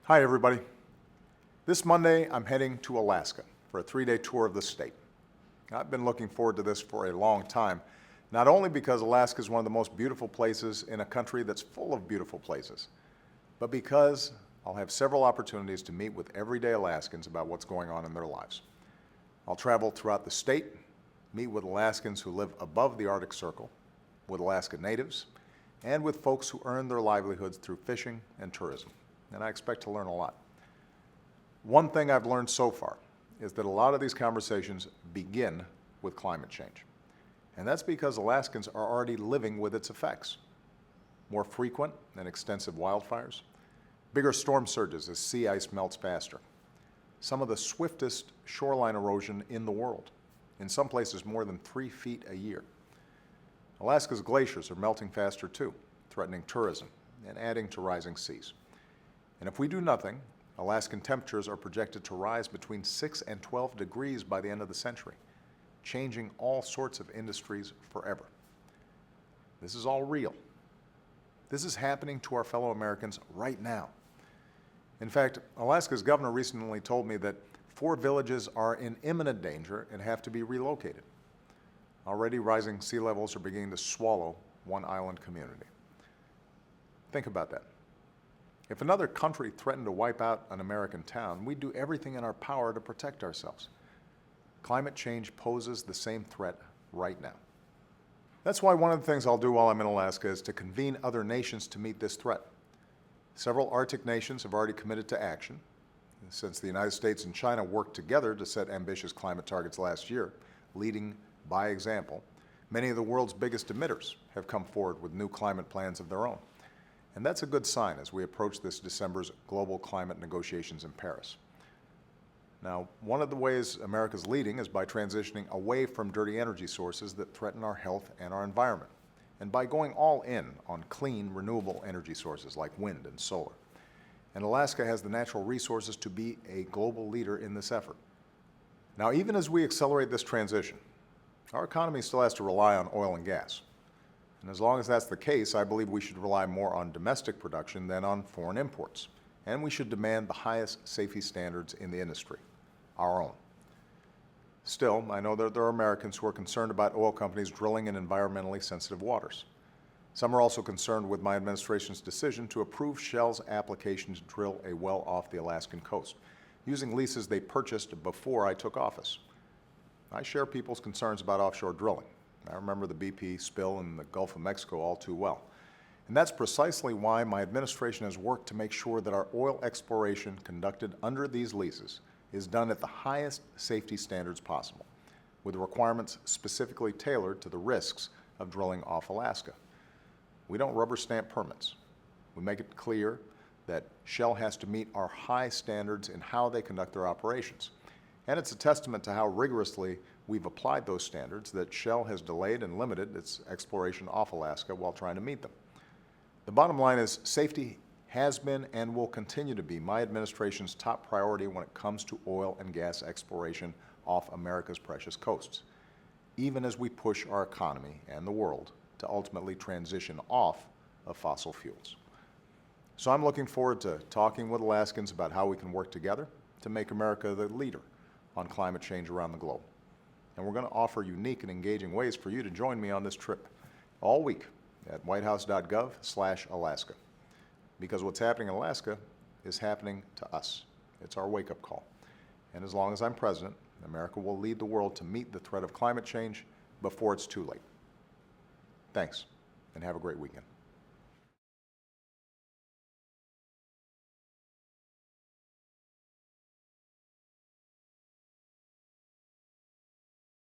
Hi, everybody. This Monday, I'm heading to Alaska for a 3-day tour of the state. I've been looking forward to this for a long time, not only because Alaska is one of the most beautiful places in a country that's full of beautiful places, but because I'll have several opportunities to meet with everyday Alaskans about what's going on in their lives. I'll travel throughout the state, meet with Alaskans who live above the Arctic Circle, with Alaska natives, and with folks who earn their livelihoods through fishing and tourism. And I expect to learn a lot. One thing I've learned so far is that a lot of these conversations begin with climate change. And that's because Alaskans are already living with its effects. More frequent and extensive wildfires, bigger storm surges as sea ice melts faster, some of the swiftest shoreline erosion in the world, in some places more than 3 feet a year. Alaska's glaciers are melting faster too, threatening tourism and adding to rising seas. And if we do nothing, Alaskan temperatures are projected to rise between 6 and 12 degrees by the end of the century, changing all sorts of industries forever. This is all real. This is happening to our fellow Americans right now. In fact, Alaska's governor recently told me that 4 villages are in imminent danger and have to be relocated. Already rising sea levels are beginning to swallow one island community. Think about that. If another country threatened to wipe out an American town, we'd do everything in our power to protect ourselves. Climate change poses the same threat right now. That's why one of the things I'll do while I'm in Alaska is to convene other nations to meet this threat. Several Arctic nations have already committed to action. Since the United States and China worked together to set ambitious climate targets last year, leading by example, many of the world's biggest emitters have come forward with new climate plans of their own. And that's a good sign as we approach this December's global climate negotiations in Paris. Now, one of the ways America's leading is by transitioning away from dirty energy sources that threaten our health and our environment, and by going all in on clean, renewable energy sources like wind and solar. And Alaska has the natural resources to be a global leader in this effort. Now, even as we accelerate this transition, our economy still has to rely on oil and gas. And as long as that's the case, I believe we should rely more on domestic production than on foreign imports. And we should demand the highest safety standards in the industry, our own. Still, I know that there are Americans who are concerned about oil companies drilling in environmentally sensitive waters. Some are also concerned with my administration's decision to approve Shell's application to drill a well off the Alaskan coast, using leases they purchased before I took office. I share people's concerns about offshore drilling. I remember the BP spill in the Gulf of Mexico all too well. And that's precisely why my administration has worked to make sure that our oil exploration conducted under these leases is done at the highest safety standards possible, with requirements specifically tailored to the risks of drilling off Alaska. We don't rubber stamp permits. We make it clear that Shell has to meet our high standards in how they conduct their operations. And it's a testament to how rigorously we've applied those standards that Shell has delayed and limited its exploration off Alaska while trying to meet them. The bottom line is safety has been and will continue to be my administration's top priority when it comes to oil and gas exploration off America's precious coasts, even as we push our economy and the world to ultimately transition off of fossil fuels. So I'm looking forward to talking with Alaskans about how we can work together to make America the leader on climate change around the globe. And we're going to offer unique and engaging ways for you to join me on this trip all week at whitehouse.gov/Alaska. Because what's happening in Alaska is happening to us. It's our wake-up call. And as long as I'm president, America will lead the world to meet the threat of climate change before it's too late. Thanks, and have a great weekend.